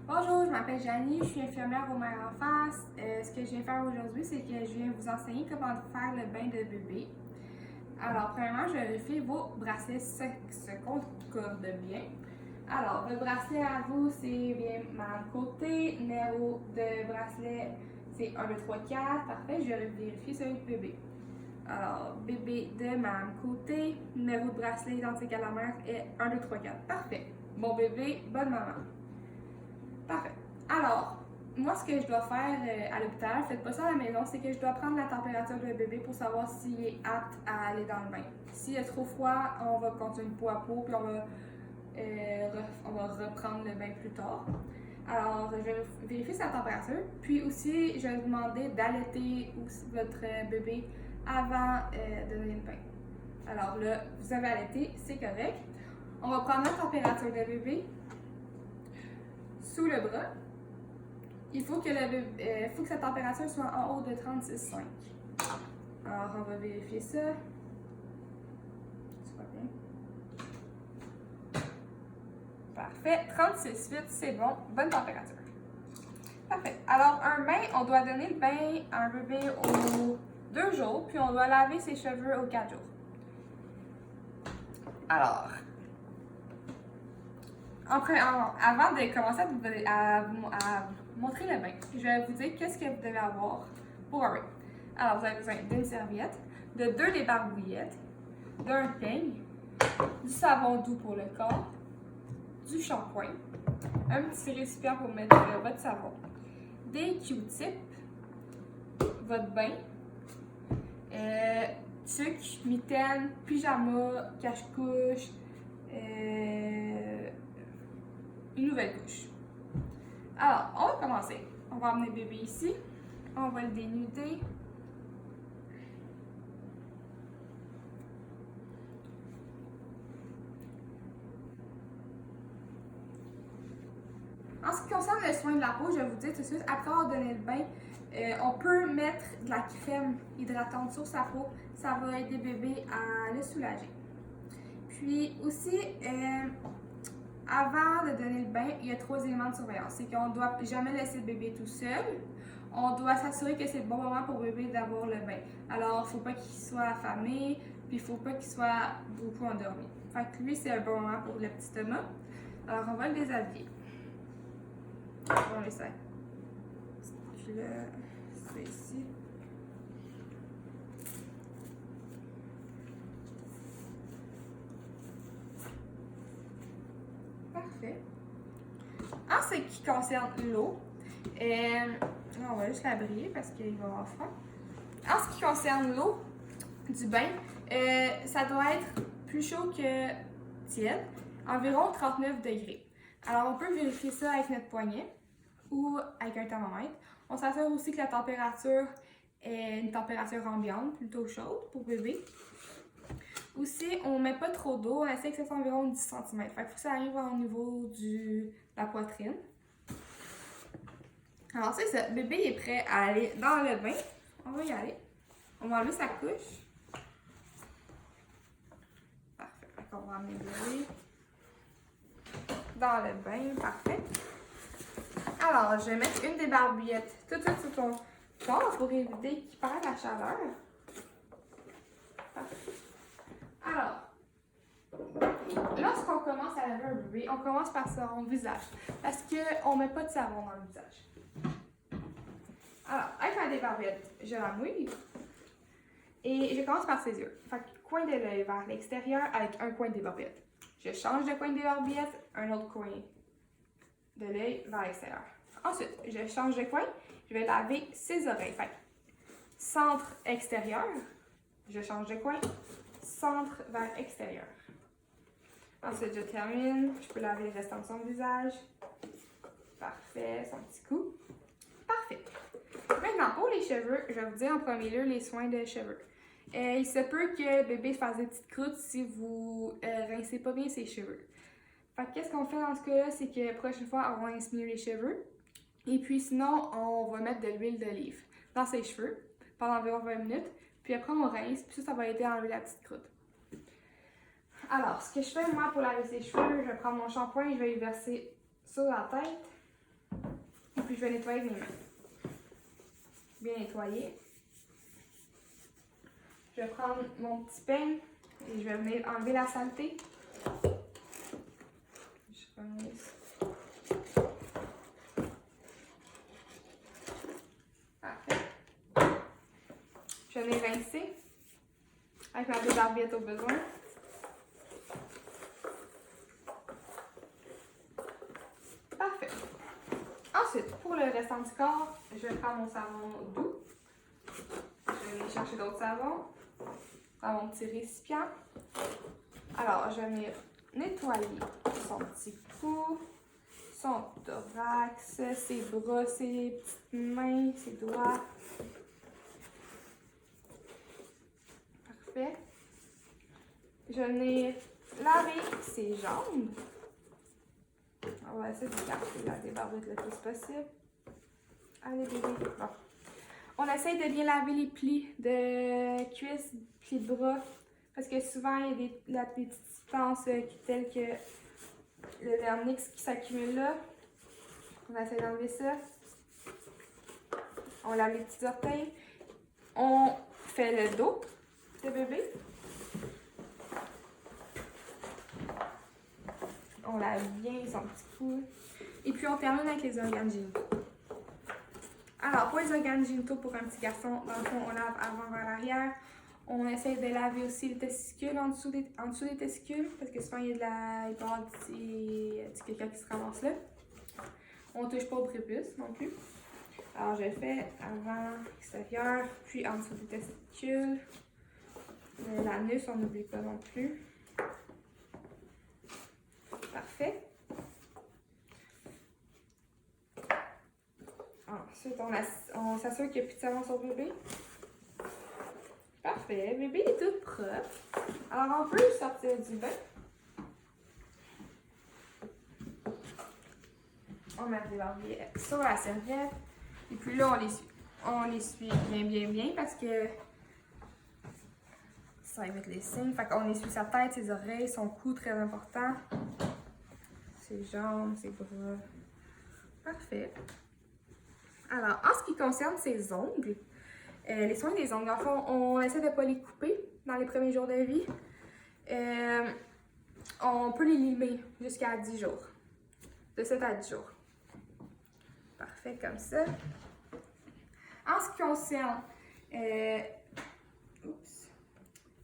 Bonjour, je m'appelle Janie, je suis infirmière au Mère Enfance. Ce que je viens faire aujourd'hui, c'est que je viens vous enseigner comment faire le bain de bébé. Alors, premièrement, je vérifie vos bracelets se concordent bien. Alors, votre bracelet à vous, c'est bien ma côté. Numéro de bracelet, c'est 1, 2, 3, 4. Parfait, je vérifie celui de bébé. Alors, bébé de ma côté. Numéro de bracelet identique à la mère est 1, 2, 3, 4. Parfait. Bon bébé, bonne maman. Parfait. Alors, moi, ce que je dois faire à l'hôpital, faites pas ça à la maison, c'est que je dois prendre la température de bébé pour savoir s'il est apte à aller dans le bain. S'il est trop froid, on va continuer peau à peau, puis on va reprendre le bain plus tard. Alors, je vais vérifier sa température. Puis aussi, je vais vous demander d'allaiter votre bébé avant de donner le bain. Alors là, vous avez allaité, c'est correct. On va prendre la température de bébé sous le bras. Il faut que sa température soit en haut de 36,5. Alors, on va vérifier ça. Ça va bien. Parfait. 36,8, c'est bon. Bonne température. Parfait. Alors, un bain, on doit donner le bain à un bébé aux 2 jours, puis on doit laver ses cheveux aux 4 jours. Alors, avant de commencer à vous montrer le bain, je vais vous dire qu'est-ce que vous devez avoir pour un bain. Alors, vous avez besoin d'une serviette, de 2 débarbouillettes, d'un peigne, du savon doux pour le corps, du shampoing, un petit récipient pour mettre votre savon, des Q-tips, votre bain, tuque, mitaine, pyjama, cache-couche, une nouvelle couche. Alors, on va commencer. On va amener le bébé ici. On va le dénuder. En ce qui concerne le soin de la peau, je vais vous dire tout de suite, après avoir donné le bain, on peut mettre de la crème hydratante sur sa peau. Ça va aider le bébé à le soulager. Puis aussi, avant de donner le bain, il y a 3 éléments de surveillance. C'est qu'on ne doit jamais laisser le bébé tout seul. On doit s'assurer que c'est le bon moment pour le bébé d'avoir le bain. Alors, il ne faut pas qu'il soit affamé, puis il ne faut pas qu'il soit beaucoup endormi. Fait que lui, c'est un bon moment pour le petit Thomas. Alors, on va le déshabiller. On va laisser. Puis là, c'est ici. Parfait. En ce qui concerne l'eau, on va juste la briller parce qu'il va avoir froid. En ce qui concerne l'eau du bain, ça doit être plus chaud que tiède, environ 39 degrés. Alors, on peut vérifier ça avec notre poignet ou avec un thermomètre. On s'assure aussi que la température est une température ambiante, plutôt chaude pour bébé. Aussi, on ne met pas trop d'eau, on essaie que ça soit environ 10 cm. Fait qu'il faut que ça arrive au niveau de la poitrine. Alors, c'est ça. Bébé est prêt à aller dans le bain. On va y aller. On va enlever sa couche. Parfait. On va amener bébé dans le bain. Parfait. Alors, je vais mettre une des barbouillettes tout de suite sur ton corps pour éviter qu'il perde la chaleur. Parfait. Alors, lorsqu'on commence à laver un bébé, on commence par son visage parce qu'on ne met pas de savon dans le visage. Alors, avec ma débarbouillette, je la mouille et je commence par ses yeux. Fait que coin de l'œil vers l'extérieur avec un coin de débarbouillette. Je change de coin de débarbouillette, un autre coin de l'œil vers l'extérieur. Ensuite, je change de coin, je vais laver ses oreilles. Fait que centre extérieur, je change de coin, centre vers extérieur. Ensuite, je termine. Je peux laver le restant de son visage. Parfait, son petit cou. Parfait. Maintenant, pour les cheveux, je vais vous dire en premier lieu les soins de cheveux. Il se peut que bébé fasse des petites croûtes si vous rincez pas bien ses cheveux. Fait que qu'est-ce qu'on fait dans ce cas-là, c'est que la prochaine fois, on rince mieux les cheveux. Et puis sinon, on va mettre de l'huile d'olive dans ses cheveux pendant environ 20 minutes. Puis après, on rince, puis ça va aider à enlever la petite croûte. Alors, ce que je fais, moi, pour laver ses cheveux, je vais prendre mon shampoing et je vais y verser sur la tête. puis je vais nettoyer avec mes mains. Bien nettoyer. Je vais prendre mon petit peigne et je vais venir enlever la saleté. Je remise. Parfait. Je vais venir rincer avec ma désarbette au besoin. Parfait. Ensuite, pour le restant du corps, je vais prendre mon savon doux. Je vais venir chercher d'autres savons dans mon petit récipient. Alors, je vais venir nettoyer son petit cou, son thorax, ses bras, ses petites mains, ses doigts. Parfait. Je vais venir laver ses jambes. On va essayer de garder la débarbette le plus possible. Allez, bébé. Bon. On essaye de bien laver les plis de cuisses, plis de bras, parce que souvent il y a des petites substances telles que le vernix qui s'accumule là. On essaie d'enlever ça. On lave les petits orteils. On fait le dos de bébé. On lave bien son petit cou. Et puis on termine avec les organes génitaux. Alors, pour les organes génitaux, pour un petit garçon, dans le fond, on lave avant vers l'arrière. On essaie de laver aussi les testicules en dessous des testicules, parce que souvent il y a peut y avoir du caca qui se ramasse là. On ne touche pas au prépuce non plus. Alors, je fais avant, extérieur, puis en dessous des testicules. L'anus, on n'oublie pas non plus. Parfait. Ensuite, on s'assure qu'il n'y a plus de savon sur le bébé. Parfait. Le bébé est tout propre. Alors, on peut le sortir du bain. On met des barbiers sur la serviette. Et puis là, on l'essuie bien parce que ça évite les signes. Fait qu'on essuie sa tête, ses oreilles, son cou, très important. Ses jambes, ses bras. Parfait. Alors, en ce qui concerne ses ongles, les soins des ongles, en fond, on essaie de ne pas les couper dans les premiers jours de vie. On peut les limer jusqu'à 10 jours. De 7 à 10 jours. Parfait, comme ça. En ce qui concerne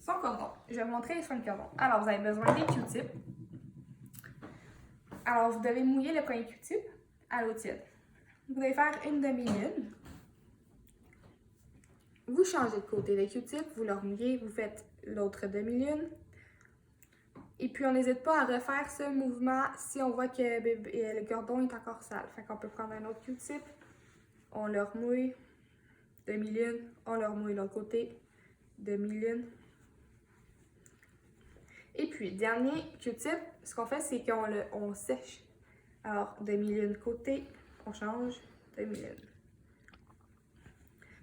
son cordon, je vais vous montrer les soins de cordon. Alors, vous avez besoin des Q-tips. Alors, vous devez mouiller le premier Q-tip à l'eau tiède. Vous devez faire une demi-lune. Vous changez de côté des Q-tips, vous le mouillez, vous faites l'autre demi-lune. Et puis, on n'hésite pas à refaire ce mouvement si on voit que le cordon est encore sale. Fait qu'on peut prendre un autre Q-tip, on le remouille, demi-lune, on le remouille de l'autre côté, demi-lune. Et puis, dernier Q-tip, ce qu'on fait, c'est qu'on sèche. Alors, demi-lune côté, on change, demi-lune.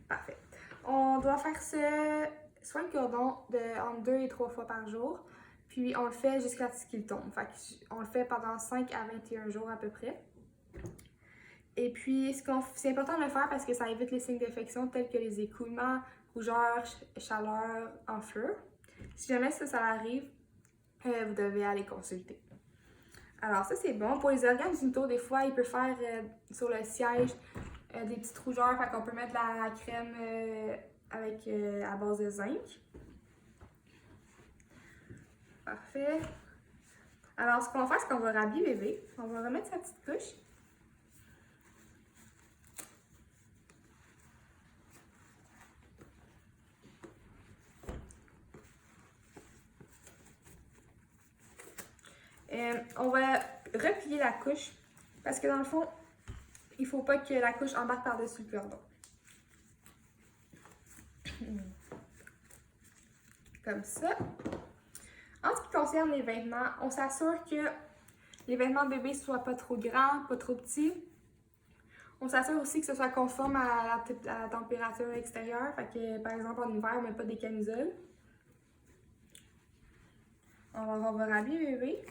Parfait. On doit faire ce soin de cordon entre 2 et 3 fois par jour. Puis, on le fait jusqu'à ce qu'il tombe. Fait on le fait pendant 5 à 21 jours à peu près. Et puis, c'est important de le faire parce que ça évite les signes d'infection tels que les écoulements, rougeurs, chaleur, enflure. Si jamais ça arrive, vous devez aller consulter. Alors ça c'est bon. Pour les organes génitaux, des fois il peut faire sur le siège des petites rougeurs, fait qu'on peut mettre la crème à base de zinc. Parfait. Alors ce qu'on va faire, c'est qu'on va rhabiller bébé. On va remettre sa petite couche. On va replier la couche parce que dans le fond, il ne faut pas que la couche embarque par-dessus le cordon. Comme ça. En ce qui concerne les vêtements, on s'assure que les vêtements de bébé ne soient pas trop grands, pas trop petits. On s'assure aussi que ce soit conforme à la température extérieure. Fait que, par exemple, en hiver, on ne met pas des camisoles. On va rhabiller bébé.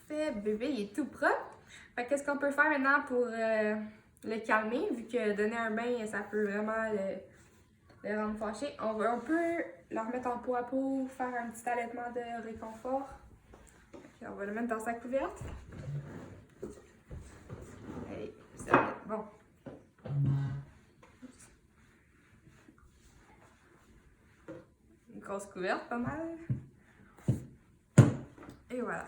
Parfait, bébé, il est tout propre. Fait qu'est-ce qu'on peut faire maintenant pour le calmer, vu que donner un bain, ça peut vraiment le rendre fâché. On peut le remettre en peau à peau, faire un petit allaitement de réconfort. Puis on va le mettre dans sa couverte. Allez, ça va être bon. Une grosse couverte, pas mal. Et voilà.